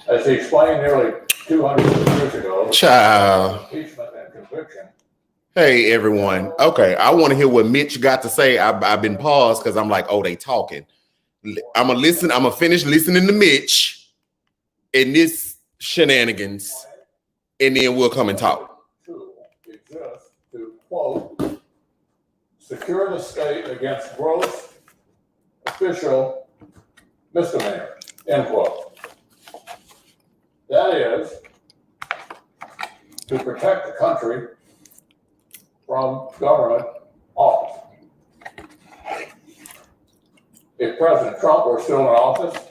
As he explained nearly 200 years ago, Child. Impeachment and conviction. Hey, everyone. Okay, I want to hear what Mitch got to say. I've been paused because I'm like, oh, they talking. I'm going to listen. I'm going to finish listening to Mitch and this shenanigans, and then we'll come and talk. Exists to, quote, secure the state against gross official misdemeanors, end quote. That is, to protect the country from government office. If President Trump were still in office,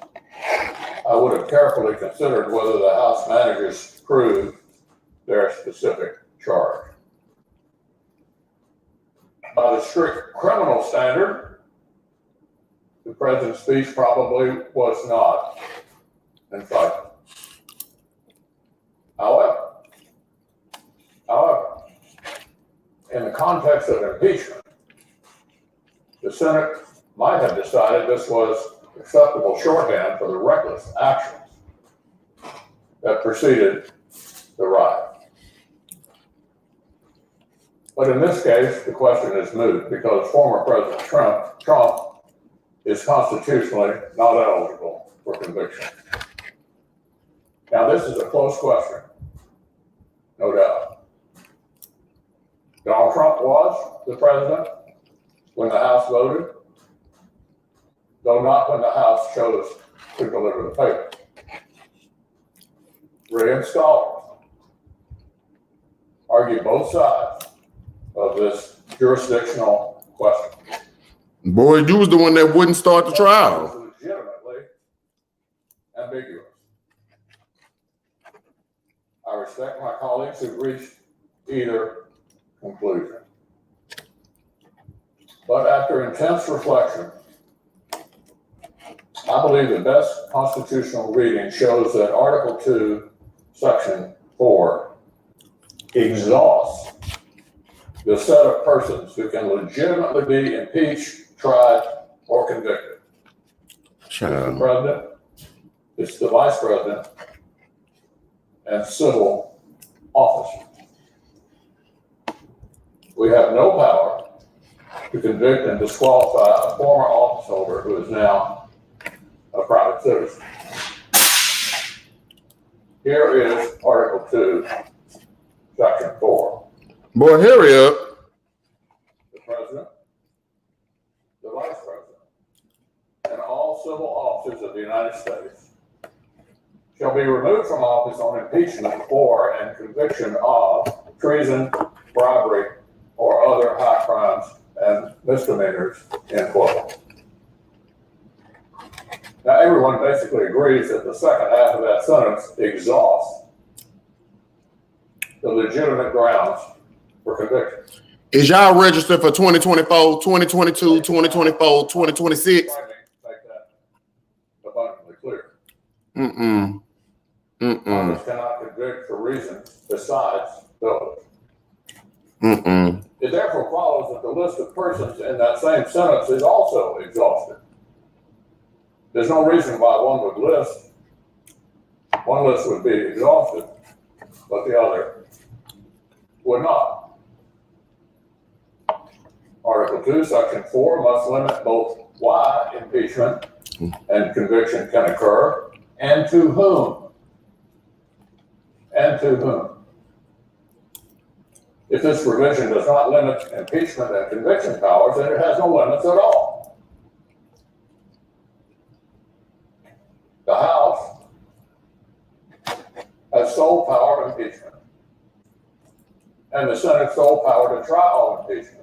I would have carefully considered whether the House managers proved their specific charge. By the strict criminal standard, the president's speech probably was not incitement. However, in the context of impeachment, the Senate might have decided this was acceptable shorthand for the reckless actions that preceded the riot. But in this case, the question is moot because former President Trump is constitutionally not eligible for conviction. Now, this is a close question, no doubt. Donald Trump was the president when the House voted, though not when the House chose to deliver the paper. Brilliant scholars argue both sides of this jurisdictional question. Boy, you was the one that wouldn't start the trial. It's legitimately ambiguous. I respect my colleagues who've reached either conclusion. But after intense reflection, I believe the best constitutional reading shows that Article 2, Section 4 exhausts the set of persons who can legitimately be impeached, tried, or convicted. It's the president, it's the vice president, and civil officers. We have no power to convict and disqualify a former office holder who is now a private citizen. Here is Article 2, Section 4. Boy, hurry up. The president, the vice president, and all civil officers of the United States shall be removed from office on impeachment or and conviction of treason, bribery, or other high crimes and misdemeanors, end quote. Now, everyone basically agrees that the second half of that sentence exhausts the legitimate grounds for conviction. Is y'all registered for 2024, 2022, 2024, 2026? Make that abundantly clear. Congress cannot convict for reasons besides those. It therefore follows that the list of persons in that same sentence is also exhausted. There's no reason why one list would be exhausted, but the other would not. Article 2, Section 4 must limit both why impeachment and conviction can occur and to whom. And to whom. If this provision does not limit impeachment and conviction powers, then it has no limits at all. The House has sole power of impeachment, and the Senate sole power to try all impeachments,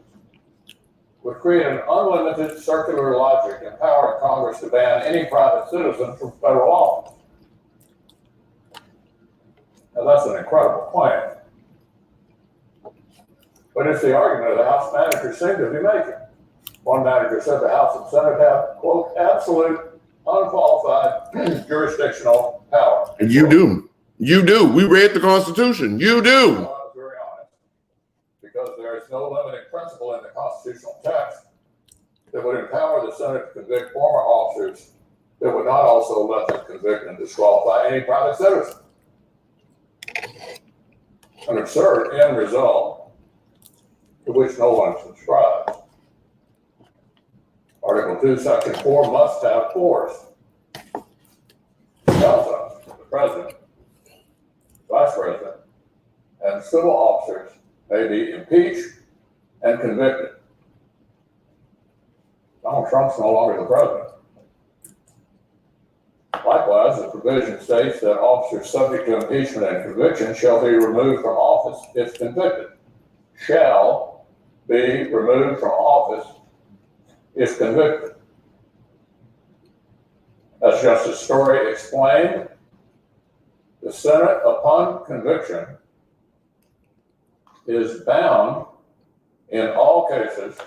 would create an unlimited circular logic empowering Congress to ban any private citizen from federal office. Now, that's an incredible claim. But it's the argument the House managers seem to be making. One manager said the House and Senate have, quote, absolute, unqualified jurisdictional power. And you do. You do. We read the Constitution. You do. I was very honest. Because there is no limiting principle in the constitutional text that would empower the Senate to convict former officers it would not also let them convict and disqualify any private citizen. An absurd end result to which no one subscribes. Article 2, Section 4 must have force. It tells us the President, Vice President, and civil officers may be impeached and convicted. Donald Trump's no longer the president. Likewise, the provision states that officers subject to impeachment and conviction shall be removed from office if convicted. Shall be removed from office if convicted. As Justice Story explained, the Senate, upon conviction, is bound in all cases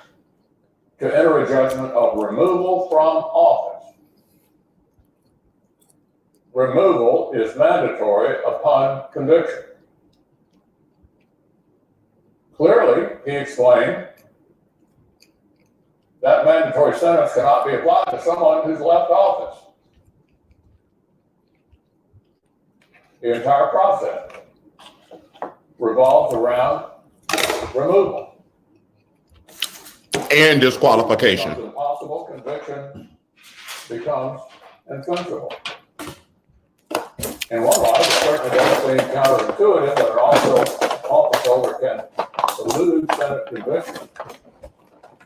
to enter a judgment of removal from office. Removal is mandatory upon conviction. Clearly, he explained, that mandatory sentence cannot be applied to someone who's left office. The entire process revolves around removal. And disqualification. Becomes impossible, conviction becomes inflexible. In one light, it certainly does seem counterintuitive that an office holder can elude Senate conviction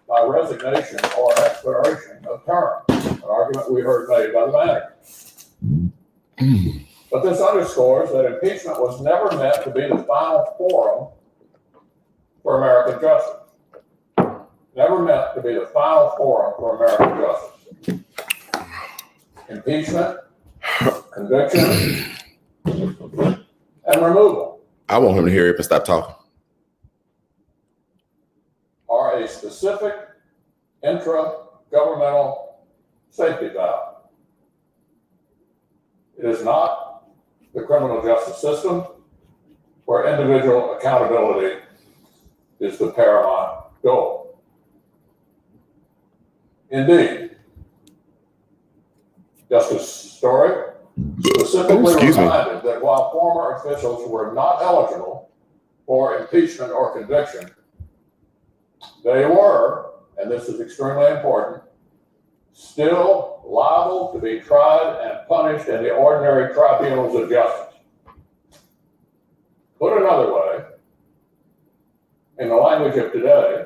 by resignation or expiration of term, an argument we heard made by the manager. But this underscores that impeachment was never meant to be the final forum for American justice. Never meant to be the final forum for American justice. Impeachment, conviction, and removal. I want him to hear it, but stop talking. Are a specific intra-governmental safety valve. It is not the criminal justice system where individual accountability is the paramount goal. Indeed, Justice Story specifically reminded that while former officials were not eligible for impeachment or conviction, they were, and this is extremely important, still liable to be tried and punished in the ordinary tribunals of justice. Put another way, in the language of today,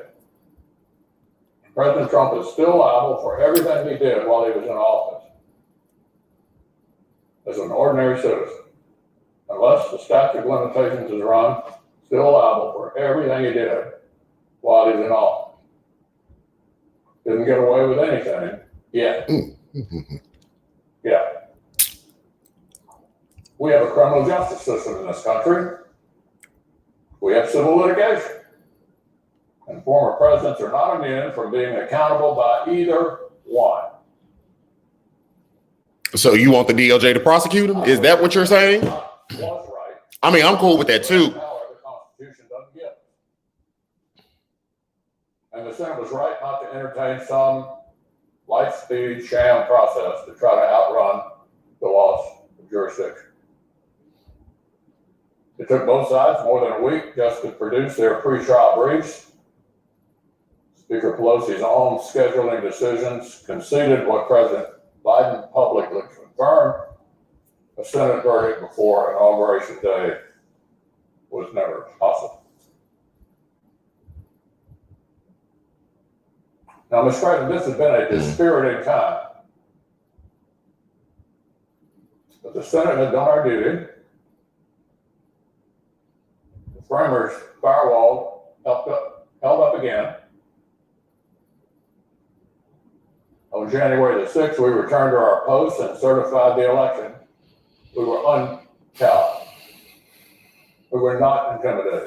President Trump is still liable for everything he did while he was in office as an ordinary citizen. Unless the statute of limitations is run, still liable for everything he did while he was in office. Didn't get away with anything yet. Yeah. We have a criminal justice system in this country. We have civil litigation. And former presidents are not immune from being accountable by either one. So you want the DOJ to prosecute him? Is that what you're saying? Was right. I mean, I'm cool with that too. Power the Constitution doesn't give. And the Senate was right not to entertain some light-speed sham process to try to outrun the loss of jurisdiction. It took both sides more than a week just to produce their pre-trial briefs. Speaker Pelosi's own scheduling decisions conceded what President Biden publicly confirmed: a Senate verdict before Inauguration Day was never possible. Now, Mr. President, this has been a dispiriting time. But the Senate had done our duty. The framers' firewall held up again. On January the 6th, we returned to our posts and certified the election. We were uncowed. We were not intimidated.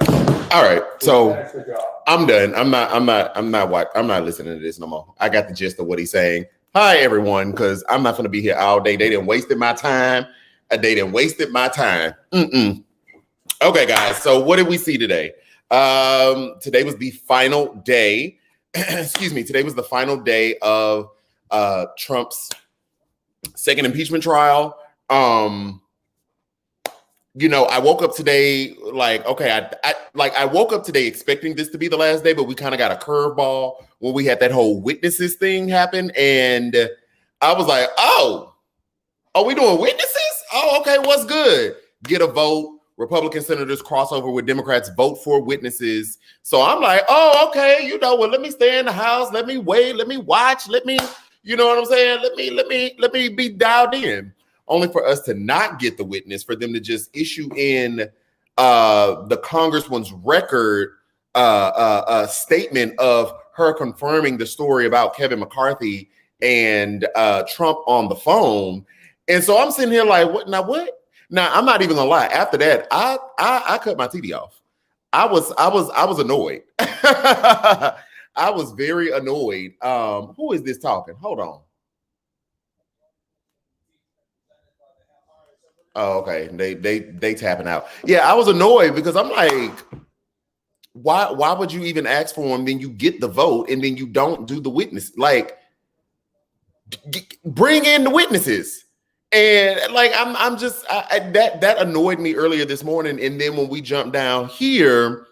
All right, so finished the job. I'm done. I'm not listening to this no more. I got the gist of what he's saying. Hi, everyone, because I'm not going to be here all day. They didn't wasted my time. Okay, guys. So what did we see today? Today was the final day. Excuse me. Today was the final day of Trump's second impeachment trial. I woke up today like, okay, I woke up today expecting this to be the last day, but we kind of got a curveball when we had that whole witnesses thing happen. And I was like, oh, are we doing witnesses? Oh, okay, what's good? Get a vote. Republican senators cross over with Democrats, vote for witnesses. So I'm like, oh, okay, well, let me stay in the house. Let me wait. Let me watch. Let me, you know what I'm saying? Let me be dialed in. Only for us to not get the witness, for them to just issue in the Congresswoman's record statement of her confirming the story about Kevin McCarthy and Trump on the phone. And so I'm sitting here like, what? Now, I'm not even gonna lie. After that, I cut my TV off. I was annoyed. I was very annoyed. Who is this talking? Hold on. Oh, okay. They tapping out. Yeah, I was annoyed because I'm like, why would you even ask for them? Then you get the vote and then you don't do the witness. Like, bring in the witnesses. And like, I'm just that annoyed me earlier this morning. And then when we jumped down here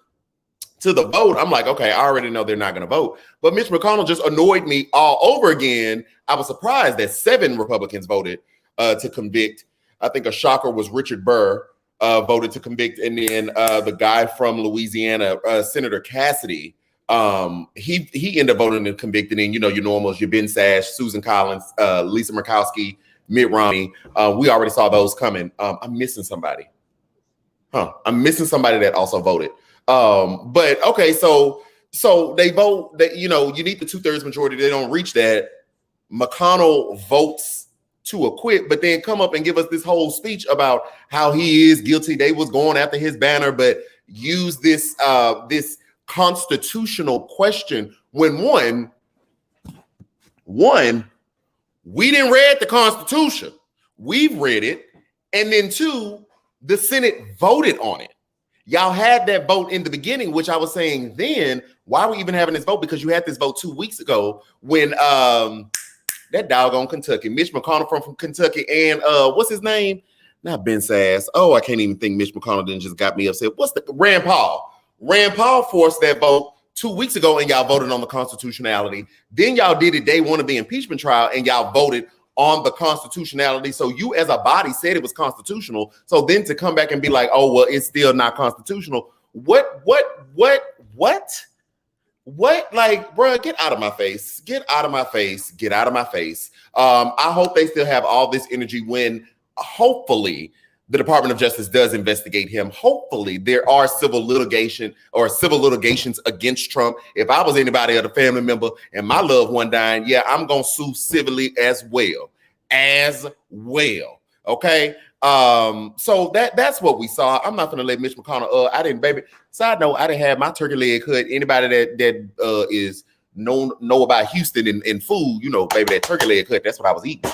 to the vote, I'm like, okay, I already know they're not going to vote. But Mitch McConnell just annoyed me all over again. I was surprised that 7 Republicans voted to convict. I think a shocker was Richard Burr voted to convict, and then the guy from Louisiana, Senator Cassidy, he ended up voting to convict. And then your normals, your Ben Sash, Susan Collins, Lisa Murkowski, Mitt Romney. We already saw those coming. I'm missing somebody. I'm missing somebody that also voted. But okay, so they vote that you need the 2/3 majority. They don't reach that. McConnell votes to acquit, but then come up and give us this whole speech about how he is guilty. They was going after his banner, but use this this constitutional question when one, we didn't read the Constitution. We've read it, and then 2, the Senate voted on it. Y'all had that vote in the beginning, which I was saying then, why are we even having this vote? Because you had this vote 2 weeks ago when that doggone Kentucky, Mitch McConnell from Kentucky, and what's his name? Not Ben Sass. Oh, I can't even think Mitch McConnell didn't just got me upset. What's the Rand Paul? Rand Paul forced that vote 2 weeks ago, and y'all voted on the constitutionality. Then y'all did it day 1 of the impeachment trial, and y'all voted on the constitutionality. So you as a body said it was constitutional. So then to come back and be like, oh, well, it's still not constitutional. What? Like, bro, get out of my face. Get out of my face. Get out of my face. I hope they still have all this energy when hopefully the Department of Justice does investigate him. Hopefully there are civil litigation or civil litigations against Trump. If I was anybody or a family member and my loved one dying, yeah, I'm going to sue civilly as well. Okay. So that's what we saw. I'm not going to let Mitch McConnell, I didn't, baby. Side note, I didn't have my turkey leg cut. Anybody that is know about Houston and food, baby, that turkey leg cut, that's what I was eating.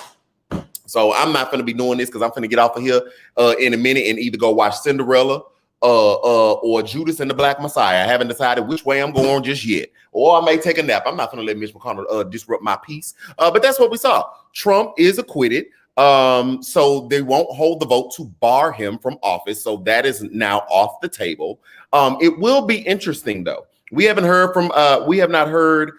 So I'm not going to be doing this because I'm going to get off of here in a minute and either go watch Cinderella or Judas and the Black Messiah. I haven't decided which way I'm going just yet. Or I may take a nap. I'm not going to let Mitch McConnell disrupt my peace. But that's what we saw. Trump is acquitted. So they won't hold the vote to bar him from office. So that is now off the table. It will be interesting though. We haven't heard from we haven't heard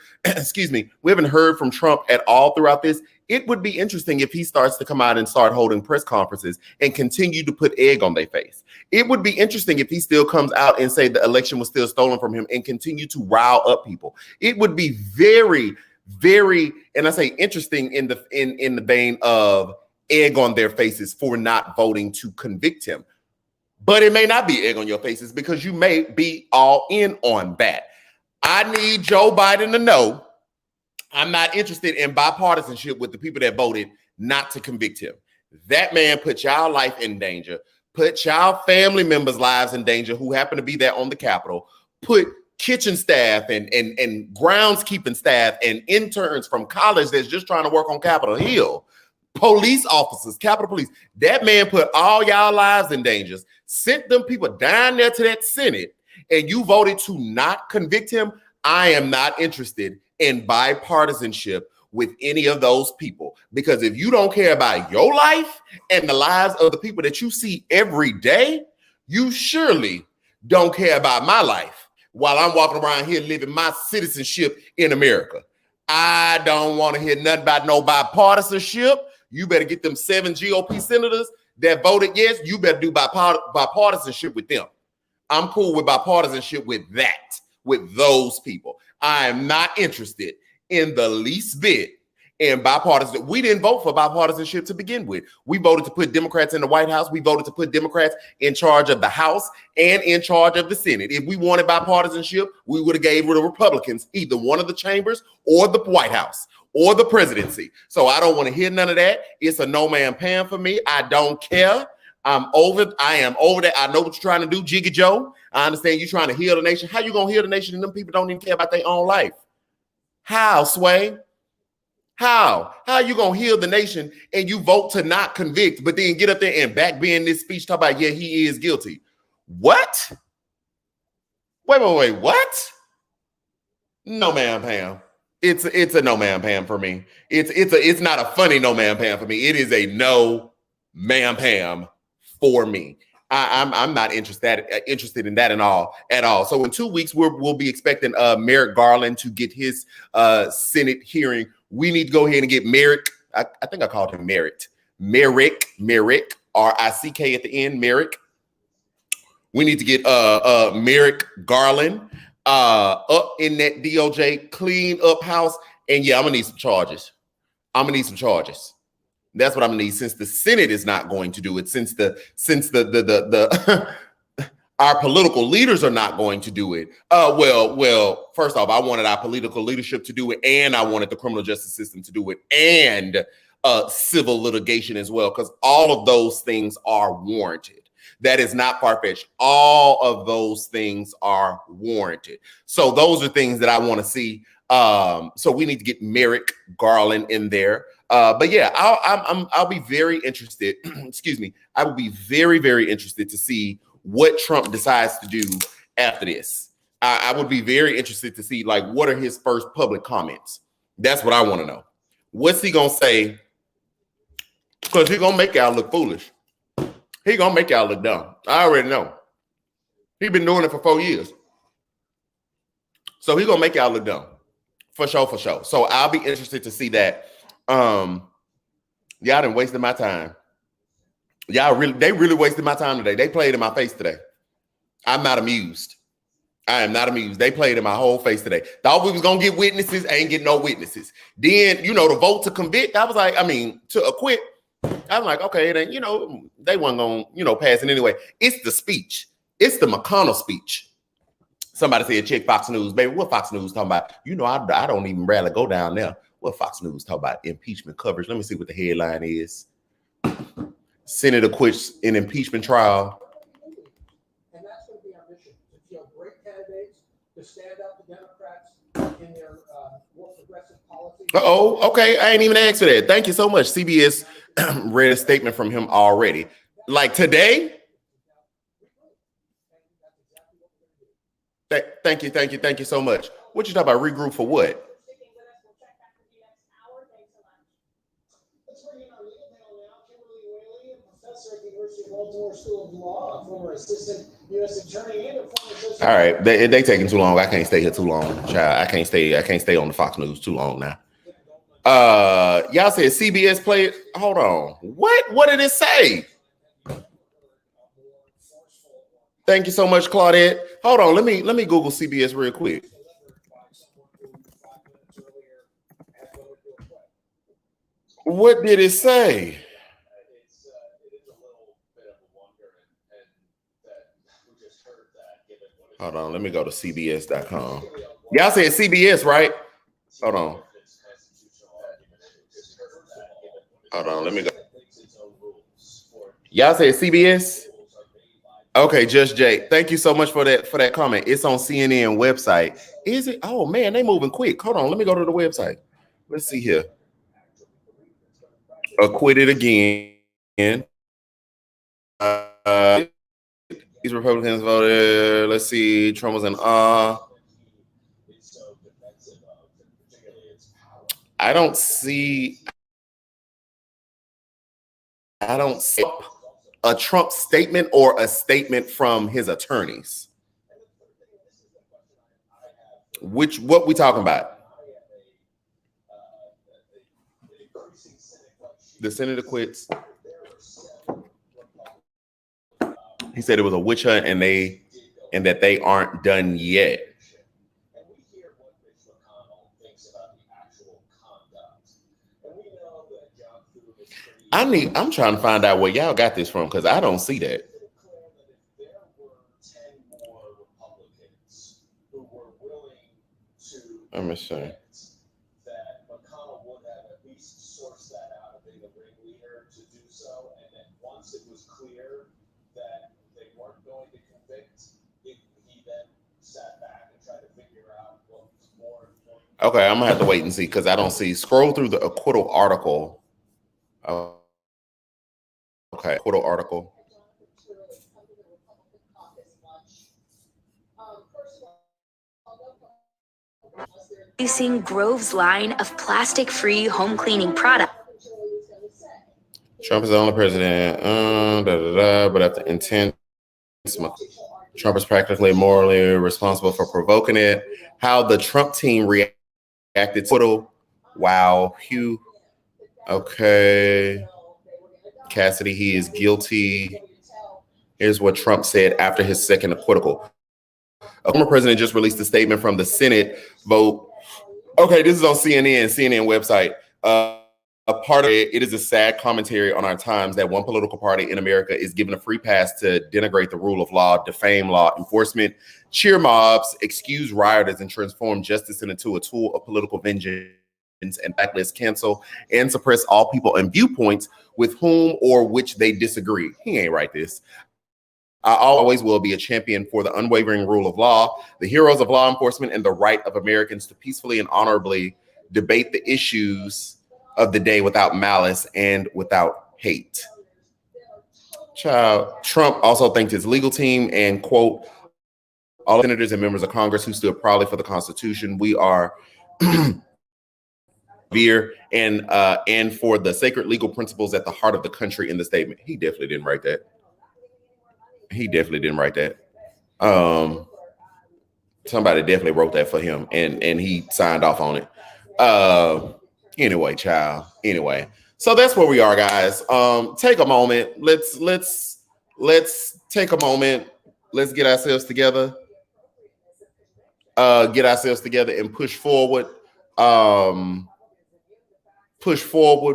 from Trump at all throughout this. It would be interesting if he starts to come out and start holding press conferences and continue to put egg on their face. It would be interesting if he still comes out and say the election was still stolen from him and continue to rile up people. It would be very, very, and I say interesting in the vein of egg on their faces for not voting to convict him. But it may not be egg on your faces because you may be all in on that. I need Joe Biden to know I'm not interested in bipartisanship with the people that voted not to convict him. That man put y'all life in danger, put y'all family members' lives in danger who happen to be there on the Capitol, put kitchen staff and groundskeeping staff and interns from college that's just trying to work on Capitol Hill, police officers, Capitol Police. That man put all y'all lives in danger, sent them people down there to that Senate, and you voted to not convict him. I am not interested in bipartisanship with any of those people. Because if you don't care about your life and the lives of the people that you see every day, you surely don't care about my life while I'm walking around here living my citizenship in America. I don't want to hear nothing about no bipartisanship. You better get them 7 GOP senators that voted yes. You better do bipartisanship with them. I'm cool with bipartisanship with that, with those people. I am not interested in the least bit in bipartisan. We didn't vote for bipartisanship to begin with. We voted to put Democrats in the White House. We voted to put Democrats in charge of the House and in charge of the Senate. If we wanted bipartisanship, we would have gave the Republicans either one of the chambers or the White House or the presidency. So I don't want to hear none of that. It's a no man pan for me. I don't care. I am over that. I know what you're trying to do, Jiggy Joe. I understand you're trying to heal the nation. How you going to heal the nation and them people don't even care about their own life? How, Sway? How you going to heal the nation and you vote to not convict, but then get up there and back being this speech talk about, yeah, he is guilty. What? Wait, what? No, ma'am, Pam. It's a no, ma'am, Pam for me. It's not a funny no, ma'am, Pam for me. It is a no, ma'am, Pam for me. I'm not interested in that at all. So in 2 weeks, we'll be expecting Merrick Garland to get his Senate hearing. We need to go ahead and get Merrick. I think I called him Merrick, R-I-C-K at the end, Merrick. We need to get Merrick Garland up in that DOJ clean up house. And yeah, I'm gonna need some charges. That's what I'm gonna need, since the Senate is not going to do it, since the our political leaders are not going to do it. Well, first off, I wanted our political leadership to do it, and I wanted the criminal justice system to do it, and civil litigation as well, because all of those things are warranted. That is not far-fetched. All of those things are warranted. So those are things that I want to see. So we need to get Merrick Garland in there. But yeah, I'll be very interested. Excuse me. I will be very, very interested to see what Trump decides to do after this. I would be very interested to see, like, what are his first public comments? That's what I want to know. What's he gonna say? Because he's gonna make y'all look foolish. He's gonna make y'all look dumb. I already know. He's been doing it for 4 years. So he's gonna make y'all look dumb. For sure. So I'll be interested to see that. Y'all done wasted my time. They really wasted my time today. They played in my face today. I'm not amused. I am not amused. They played in my whole face today. Thought we was gonna get witnesses, ain't get no witnesses. Then, the vote to convict, I was like, to acquit, I'm like, okay, it ain't, they weren't gonna, pass it anyway. It's the speech. It's the McConnell speech. Somebody said, check Fox News. Baby, what Fox News talking about? I don't even rarely go down there. What Fox News talk about? Impeachment coverage. Let me see what the headline is. Senator quits in impeachment trial. And that's going to be our mission, to field great candidates, to stand up to Democrats in their more progressive policies. Okay. I ain't even asked for that. Thank you so much. CBS read a statement from him already. Like today? Thank you so much. What you talking about? Regroup for what? Baltimore School of Law, a former assistant U.S. attorney, and a former. All right, they taking too long. I can't stay here too long, child. I can't stay on the Fox News too long now. Y'all said CBS played. Hold on. What did it say? Thank you so much, Claudette. Hold on. Let me Google CBS real quick. What did it say? Hold on, let me go to CBS.com. Y'all said CBS, right? Hold on, let me go. Y'all said CBS? Okay, Just Jay. Thank you so much for that comment. It's on CNN website. Is it? Oh man, they moving quick. Hold on, let me go to the website. Let's see here. Acquitted again. These Republicans voted. Let's see. Trump was in I don't see a Trump statement or a statement from his attorneys. What we talking about? The Senate acquits. He said it was a witch hunt and that they aren't done yet. I'm trying to find out where y'all got this from because I don't see that. Let me see. That McConnell would have at least sourced that out and been the ringleader to do so, and then once it was clear that they weren't going to convict, he then sat back and tried to figure out what was more important. Okay, I'm gonna have to wait and see because I don't see. Scroll through the acquittal article. Okay, acquittal article. Introducing Grove's line of plastic-free home cleaning products. Trump is the only president, but after intense, Trump is practically morally responsible for provoking it. How the Trump team reacted to wow, Hugh. Okay. Cassidy, he is guilty. Here's what Trump said after his second acquittal. A former president just released a statement from the Senate vote. Okay, this is on CNN website. A part of it is a sad commentary on our times that one political party in America is given a free pass to denigrate the rule of law, defame law enforcement, cheer mobs, excuse rioters, and transform justice into a tool of political vengeance and backlist, cancel, and suppress all people and viewpoints with whom or which they disagree. He ain't right this. I always will be a champion for the unwavering rule of law, the heroes of law enforcement, and the right of Americans to peacefully and honorably debate the issues of the day without malice and without hate. Trump also thanked his legal team and, quote, all senators and members of Congress who stood proudly for the Constitution. We are and for the sacred legal principles at the heart of the country in the statement. He definitely didn't write that. Somebody definitely wrote that for him and he signed off on it. Anyway, child. Anyway, so that's where we are, guys. Take a moment. Let's take a moment. Let's get ourselves together. And push forward.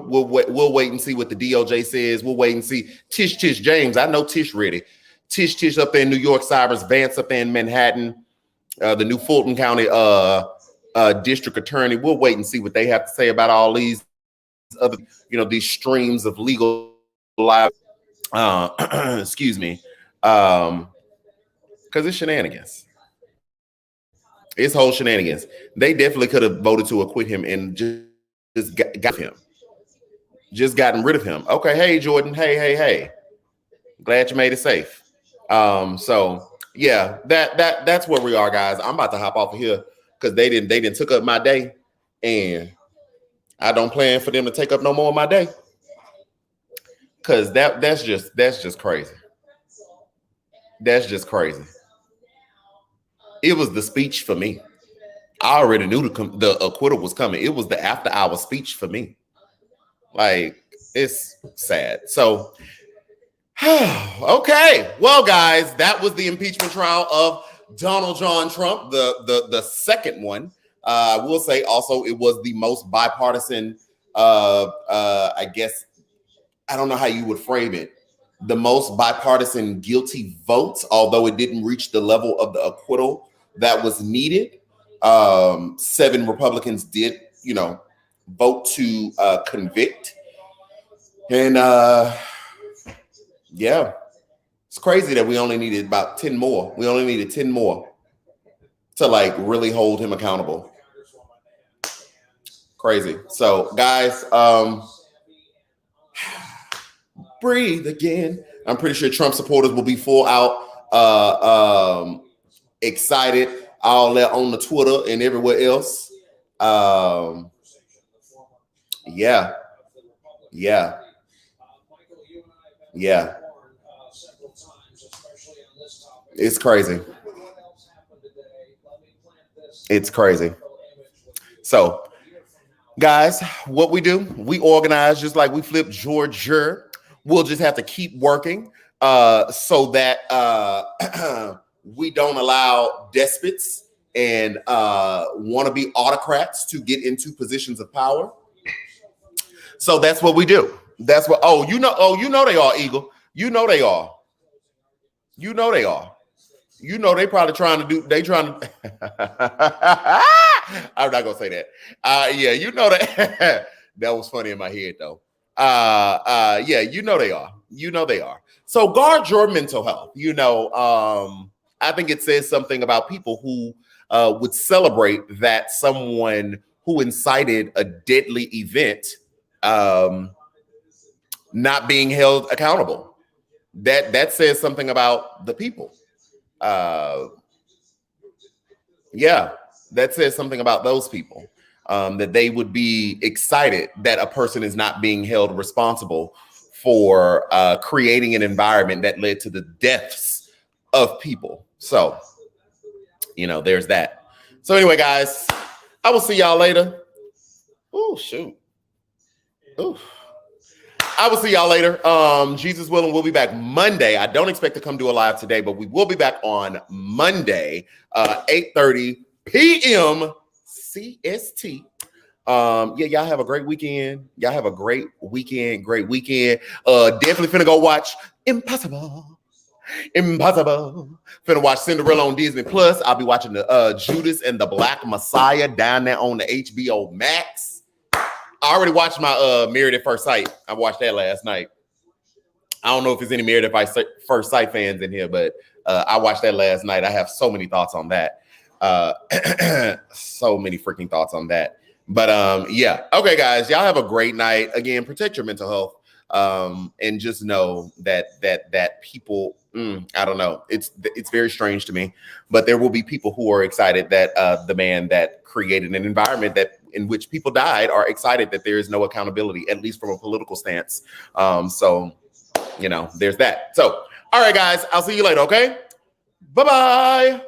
We'll wait and see what the DOJ says. We'll wait and see. Tish James. I know Tish ready. Tish up there in New York, Cyrus Vance up there in Manhattan, the new Fulton County district attorney. We'll wait and see what they have to say about all these other, these streams of legal life. Excuse me. Because it's shenanigans. It's whole shenanigans. They definitely could have voted to acquit him and just got him. Just gotten rid of him. Okay, hey Jordan. Hey. Glad you made it safe. So yeah, that's where we are, guys. I'm about to hop off of here because they didn't took up my day, and I don't plan for them to take up no more of my day. Cause that's just crazy. That's just crazy. It was the speech for me. I already knew the acquittal was coming. It was the after hour speech for me. Like, it's sad. So okay, well, guys, that was the impeachment trial of Donald John Trump, the second one. I will say also it was the most bipartisan. I guess I don't know how you would frame it. The most bipartisan guilty votes, although it didn't reach the level of the acquittal that was needed. 7 Republicans did, vote to convict, and yeah, it's crazy that we only needed about 10 more. We only needed 10 more to really hold him accountable. Crazy. So guys, breathe again. I'm pretty sure Trump supporters will be full out excited. All that on the Twitter and everywhere else. Yeah. Yeah. Yeah. It's crazy. It's crazy. So, guys, what we do, we organize just like we flip Georgia. We'll just have to keep working so that we don't allow despots and wannabe autocrats to get into positions of power. So that's what we do. That's what. Oh, you know they are, Eagle. You know they are. You know they are. You know they probably trying to do. They trying to. I'm not gonna say that. Yeah, you know that. That was funny in my head though. Yeah, you know they are. You know they are. So guard your mental health. You know, I think it says something about people who would celebrate that someone who incited a deadly event not being held accountable. That says something about the people. Yeah, that says something about those people. That they would be excited that a person is not being held responsible for creating an environment that led to the deaths of people. So, you know, there's that. So anyway, guys, I will see y'all later. Oh, shoot. Ooh. I will see y'all later. Jesus willing, we'll be back Monday. I don't expect to come do a live today, but we will be back on Monday, 8:30 p.m. CST. Yeah, y'all have a great weekend. Y'all have a great weekend. Definitely finna go watch Impossible. Finna watch Cinderella on Disney Plus. I'll be watching the Judas and the Black Messiah down there on the HBO Max. I already watched my Married at First Sight. I watched that last night. I don't know if there's any Married at First Sight fans in here, but I watched that last night. I have so many thoughts on that. So many freaking thoughts on that. But yeah. Okay, guys, y'all have a great night. Again, protect your mental health. And just know that people, I don't know. It's very strange to me, but there will be people who are excited that the man that created an environment in which people died are excited that there is no accountability, at least from a political stance. So, you know, there's that. So, all right, guys, I'll see you later. Okay. Bye-bye.